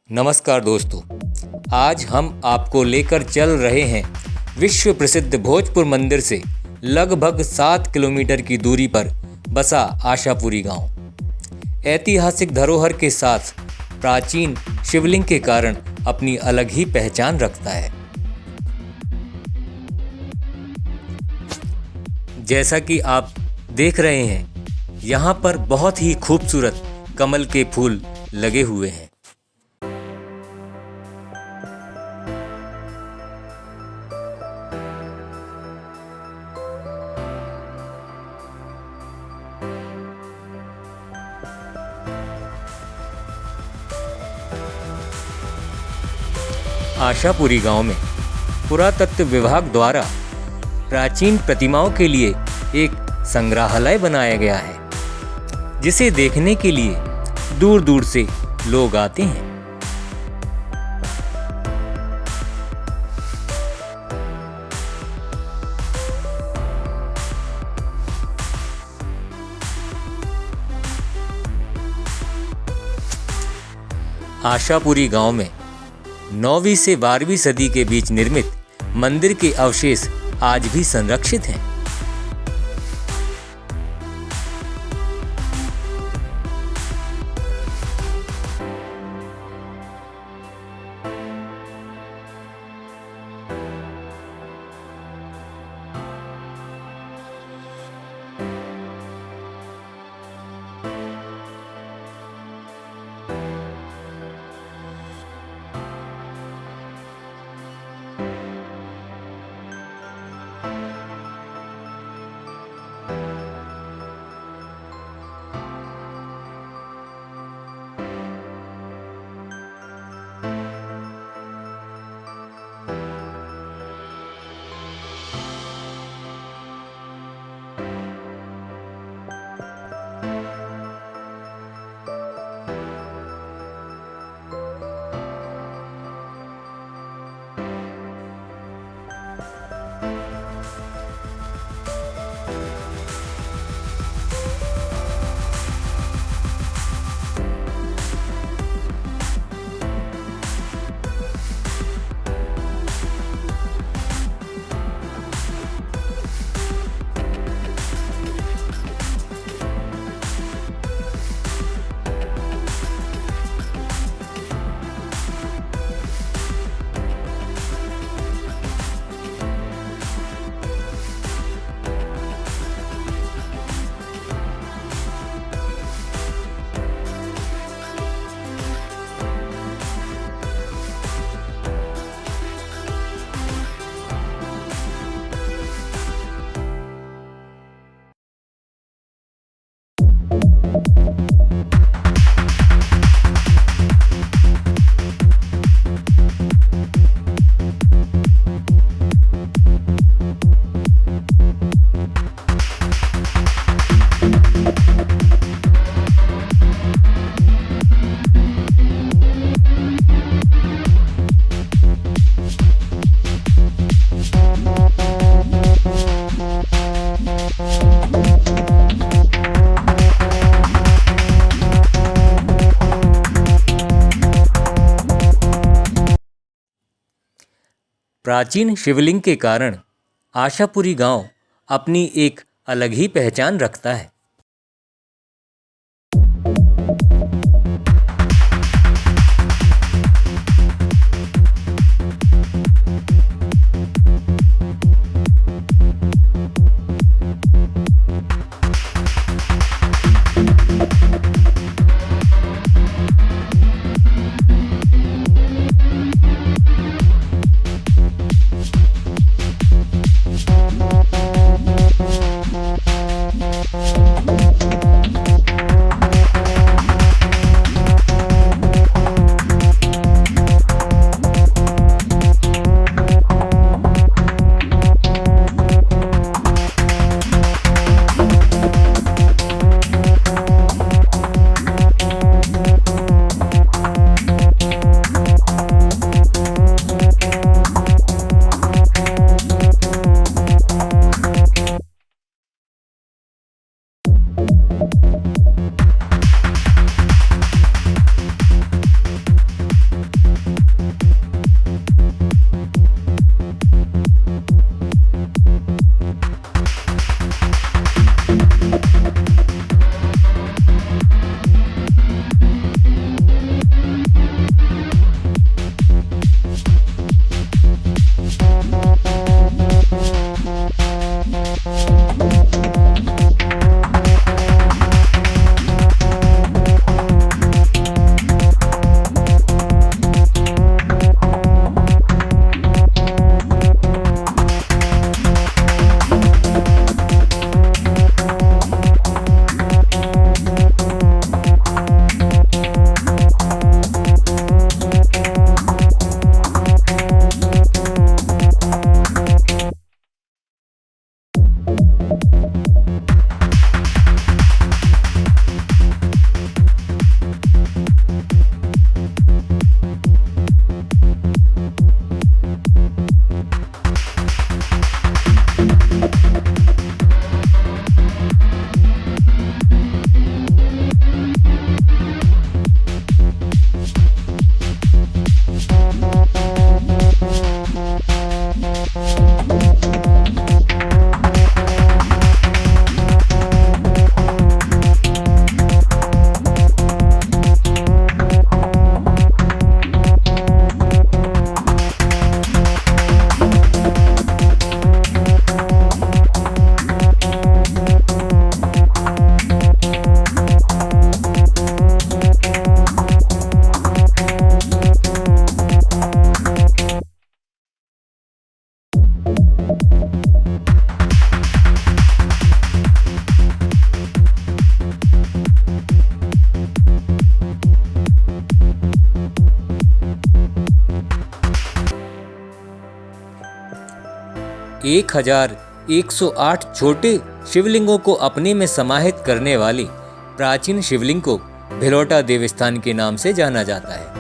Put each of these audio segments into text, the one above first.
नमस्कार दोस्तों, आज हम आपको लेकर चल रहे हैं विश्व प्रसिद्ध भोजपुर मंदिर से लगभग 7 किलोमीटर की दूरी पर बसा आशापुरी गांव। ऐतिहासिक धरोहर के साथ प्राचीन शिवलिंग के कारण अपनी अलग ही पहचान रखता है। जैसा कि आप देख रहे हैं, यहाँ पर बहुत ही खूबसूरत कमल के फूल लगे हुए हैं। आशापुरी गांव में पुरातत्व विभाग द्वारा प्राचीन प्रतिमाओं के लिए एक संग्रहालय बनाया गया है, जिसे देखने के लिए दूर दूर से लोग आते हैं। आशापुरी गांव में 9वीं से 12वीं सदी के बीच निर्मित मंदिर के अवशेष आज भी संरक्षित हैं। प्राचीन शिवलिंग के कारण आशापुरी गांव अपनी एक अलग ही पहचान रखता है। 1108 छोटे शिवलिंगों को अपने में समाहित करने वाले प्राचीन शिवलिंग को भिलौटा देवस्थान के नाम से जाना जाता है।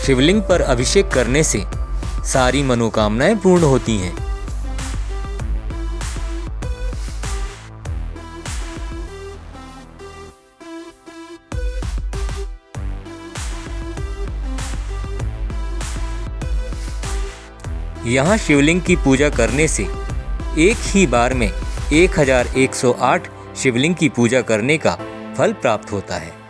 शिवलिंग पर अभिषेक करने से सारी मनोकामनाएं पूर्ण होती हैं। यहाँ शिवलिंग की पूजा करने से एक ही बार में 1108 शिवलिंग की पूजा करने का फल प्राप्त होता है।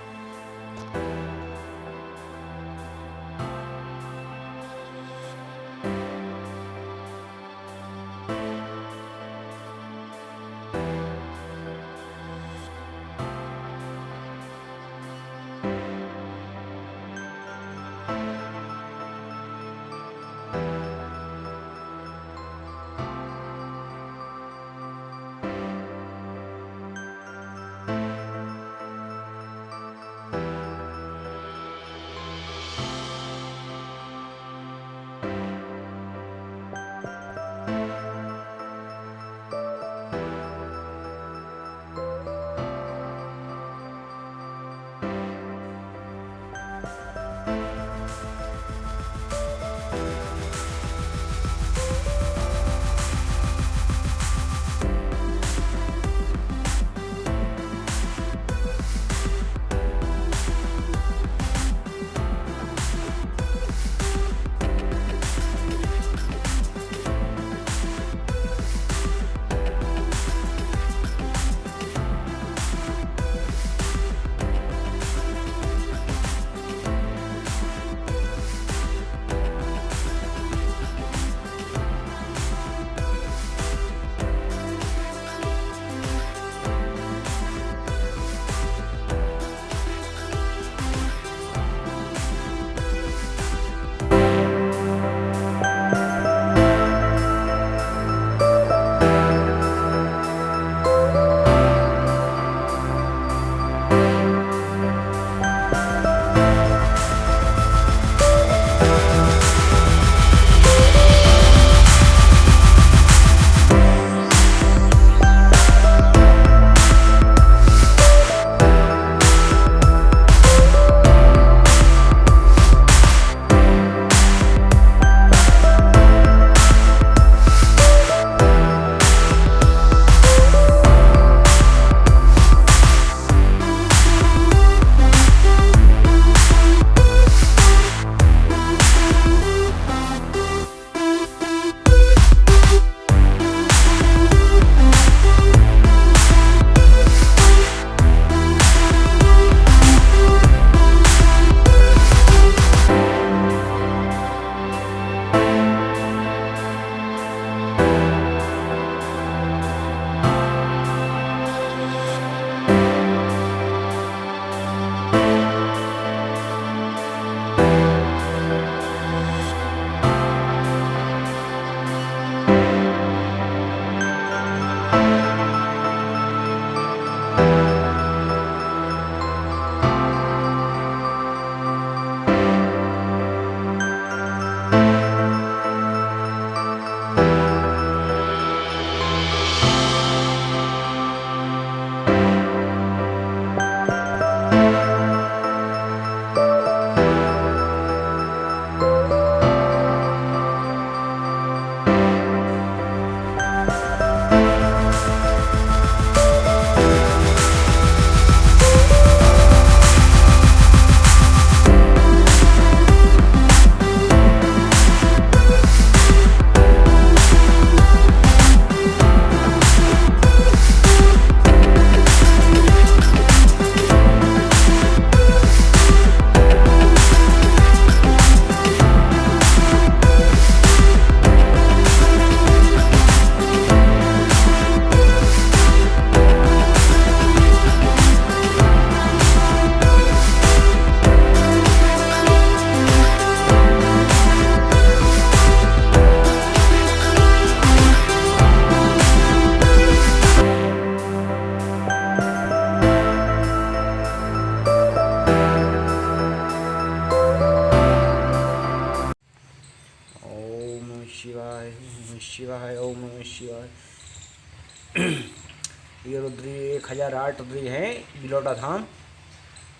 ये रुद्री 1008 रुद्री है बिलोटा धाम।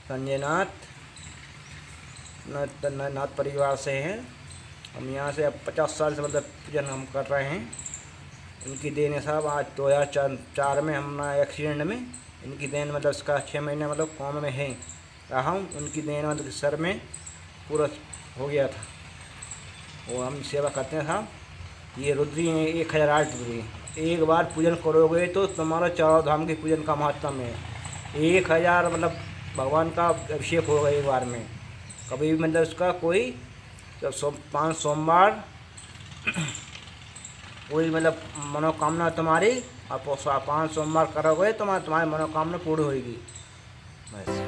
संजय नाथ परिवार से हैं। हम यहाँ से अब 50 साल से मतलब पूजन हम कर रहे हैं। इनकी देन है साहब। आज 2004 में हमारा एक्सीडेंट में इनकी देन मतलब इसका 6 महीने मतलब कॉम में है रहा हूँ। उनकी देन मतलब सर में पूरा हो गया था। वो हम सेवा करते हैं साहब। ये रुद्री है 1008 रुद्री। एक बार पूजन करोगे तो तुम्हारा चारों धाम के पूजन का महत्व है। 1000 मतलब भगवान का अभिषेक होगा एक बार में। कभी भी मतलब उसका कोई जब 5 सोमवार कोई मतलब मनोकामना तुम्हारी आप 5 सोमवार करोगे तो तुम्हारी मनोकामना पूर्ण होगी। बस।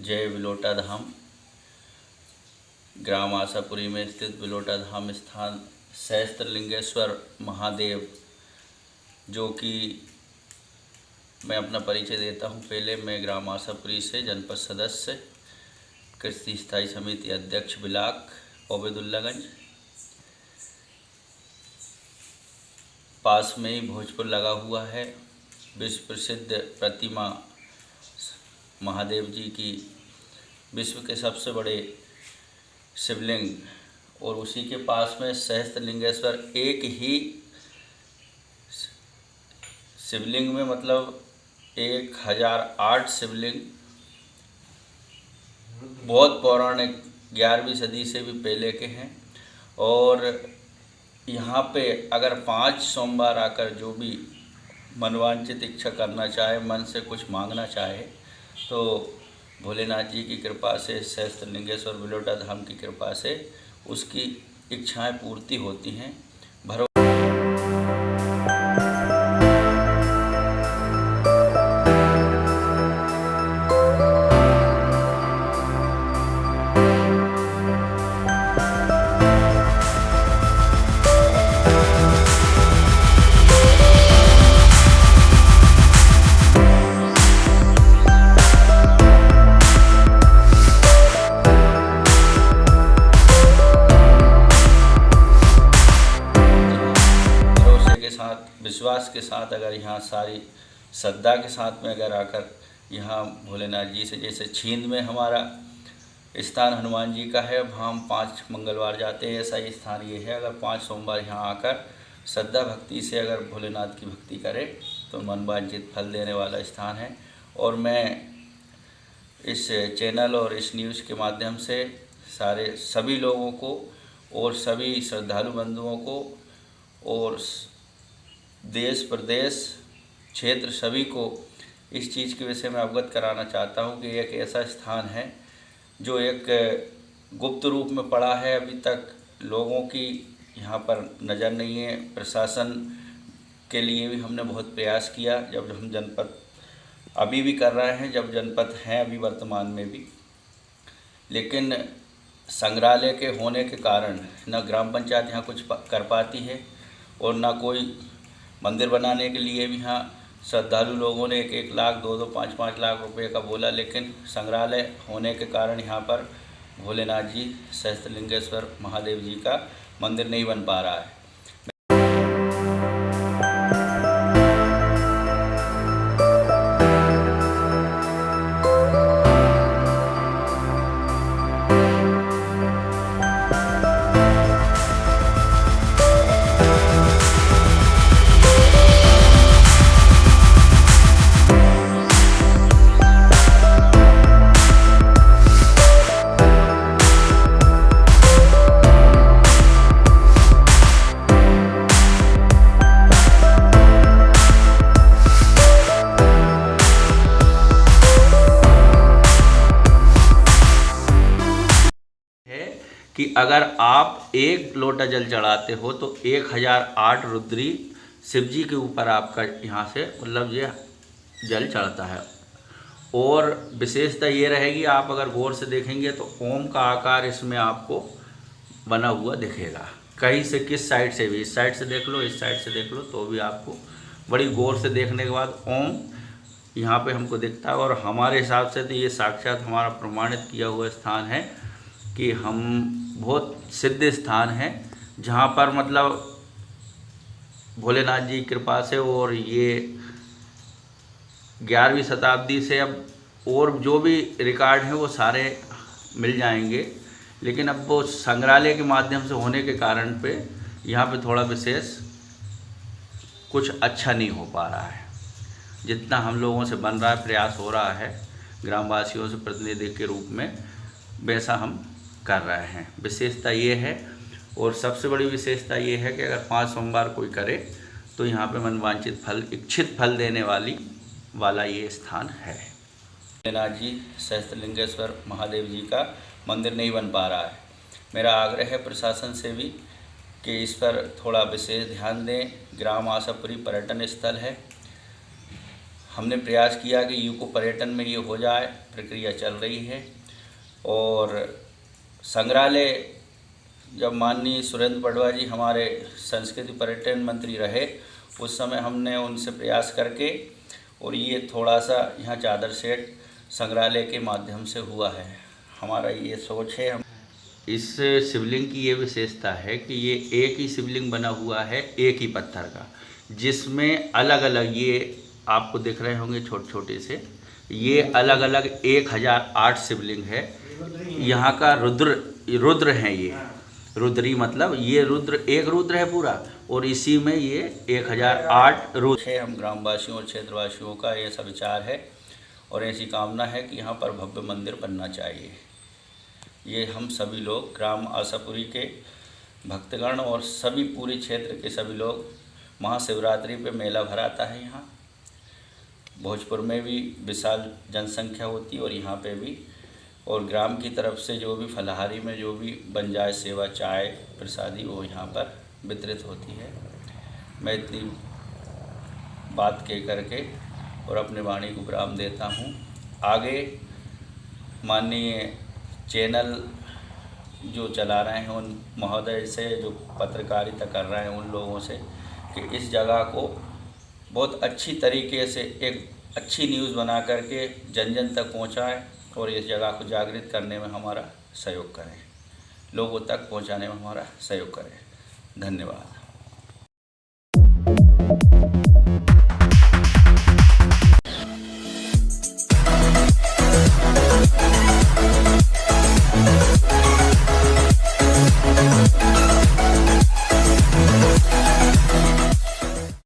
जय बिलोटा धाम। ग्राम आशापुरी में स्थित बिलोटा धाम स्थान सहस्त्रलिंगेश्वर महादेव, जो कि मैं अपना परिचय देता हूं। पहले मैं ग्राम आशापुरी से जनपद सदस्य, कृषि स्थायी समिति अध्यक्ष ब्लाक ओबेदुल्लागंज। पास में ही भोजपुर लगा हुआ है। विश्व प्रसिद्ध प्रतिमा महादेव जी की, विश्व के सबसे बड़े शिवलिंग, और उसी के पास में सहस्त्रलिंगेश्वर। एक ही शिवलिंग में मतलब 1008 शिवलिंग, बहुत पौराणिक 11वीं सदी से भी पहले के हैं। और यहाँ पे अगर 5 सोमवार आकर जो भी मनवांछित इच्छा करना चाहे, मन से कुछ मांगना चाहे, तो भोलेनाथ जी की कृपा से, सहस्त्रलिंगेश्वर बिलोटा धाम की कृपा से उसकी इच्छाएं पूर्ति होती हैं। विश्वास के साथ अगर यहाँ सारी श्रद्धा के साथ में अगर आकर यहाँ भोलेनाथ जी से, जैसे छींद में हमारा स्थान हनुमान जी का है, वहाँ हम 5 मंगलवार जाते हैं, ऐसा ही स्थान ये है। अगर 5 सोमवार यहाँ आकर श्रद्धा भक्ति से अगर भोलेनाथ की भक्ति करे तो मनवांछित फल देने वाला स्थान है। और मैं इस चैनल और इस न्यूज़ के माध्यम से सभी लोगों को और सभी श्रद्धालु बंधुओं को और देश प्रदेश क्षेत्र सभी को इस चीज़ के विषय में अवगत कराना चाहता हूं कि एक ऐसा स्थान है जो एक गुप्त रूप में पड़ा है। अभी तक लोगों की यहाँ पर नज़र नहीं है। प्रशासन के लिए भी हमने बहुत प्रयास किया, जब हम जनपद अभी भी कर रहे हैं, जब जनपद हैं अभी वर्तमान में भी, लेकिन संग्रहालय के होने के कारण न ग्राम पंचायत यहाँ कुछ कर पाती है और न कोई मंदिर बनाने के लिए भी यहाँ श्रद्धालु लोगों ने 1-1 लाख 2-2 5-5 लाख रुपए का बोला, लेकिन संग्रहालय होने के कारण यहाँ पर भोलेनाथ जी सहस्त्रलिंगेश्वर महादेव जी का मंदिर नहीं बन पा रहा है। कि अगर आप एक लोटा जल चढ़ाते हो तो 1008 रुद्री शिव जी के ऊपर आपका यहाँ से मतलब ये जल चढ़ता है। और विशेषता ये रहेगी, आप अगर गौर से देखेंगे तो ओम का आकार इसमें आपको बना हुआ दिखेगा। कहीं से किस साइड से भी, इस साइड से देख लो, इस साइड से देख लो, तो भी आपको बड़ी गौर से देखने के बाद ओम यहाँ पे हमको दिखता है। और हमारे हिसाब से तो ये साक्षात हमारा प्रमाणित किया हुआ स्थान है कि हम बहुत सिद्ध स्थान है, जहाँ पर मतलब भोलेनाथ जी की कृपा से, और ये 11वीं शताब्दी से अब और जो भी रिकॉर्ड हैं वो सारे मिल जाएंगे, लेकिन अब वो संग्रहालय के माध्यम से होने के कारण पे यहाँ पे थोड़ा विशेष कुछ अच्छा नहीं हो पा रहा है। जितना हम लोगों से बन रहा है, प्रयास हो रहा है ग्रामवासियों से प्रतिनिधि के रूप में, वैसा हम कर रहे हैं। विशेषता ये है, और सबसे बड़ी विशेषता ये है कि अगर 5 सोमवार कोई करे तो यहाँ पे मनवांछित फल, इच्छित फल देने वाला ये स्थान है। भोलेनाथ जी सहस्त्रलिंगेश्वर महादेव जी का मंदिर नहीं बन पा रहा है। मेरा आग्रह है प्रशासन से भी कि इस पर थोड़ा विशेष ध्यान दें। ग्राम आशापुरी पर्यटन स्थल है, हमने प्रयास किया कि यूको पर्यटन में ये हो जाए, प्रक्रिया चल रही है। और संग्रहालय, जब माननीय सुरेंद्र पटवा जी हमारे संस्कृति पर्यटन मंत्री रहे, उस समय हमने उनसे प्रयास करके, और ये थोड़ा सा यहाँ चादर सेट संग्रहालय के माध्यम से हुआ है। हमारा ये सोच है। हम इस शिवलिंग की ये विशेषता है कि ये एक ही शिवलिंग बना हुआ है, एक ही पत्थर का, जिसमें अलग अलग, ये आपको दिख रहे होंगे छोटे छोटे से, ये अलग अलग 1008 शिवलिंग है। यहाँ का रुद्र हैं, ये रुद्री मतलब ये एक रुद्र है पूरा, और इसी में ये 1008 रुद्र है। हम ग्रामवासियों और क्षेत्रवासियों का ऐसा विचार है और ऐसी कामना है कि यहाँ पर भव्य मंदिर बनना चाहिए। ये हम सभी लोग, ग्राम आशापुरी के भक्तगण और सभी पूरे क्षेत्र के सभी लोग, महाशिवरात्रि पे मेला भराता है। यहाँ भोजपुर में भी विशाल जनसंख्या होती है और यहाँ पे भी, और ग्राम की तरफ से जो भी फलाहारी में जो भी बन जाए सेवा, चाय, प्रसादी, वो यहाँ पर वितरित होती है। मैं इतनी बात कह करके और अपने वाणी को विराम देता हूँ। आगे माननीय चैनल जो चला रहे हैं उन महोदय से, जो पत्रकारिता कर रहे हैं, उन लोगों से कि इस जगह को बहुत अच्छी तरीके से एक अच्छी न्यूज़ बना करके जन जन तक पहुँचाएँ और इस जगह को जागृत करने में हमारा सहयोग करें, लोगों तक पहुँचाने में हमारा सहयोग करें। धन्यवाद।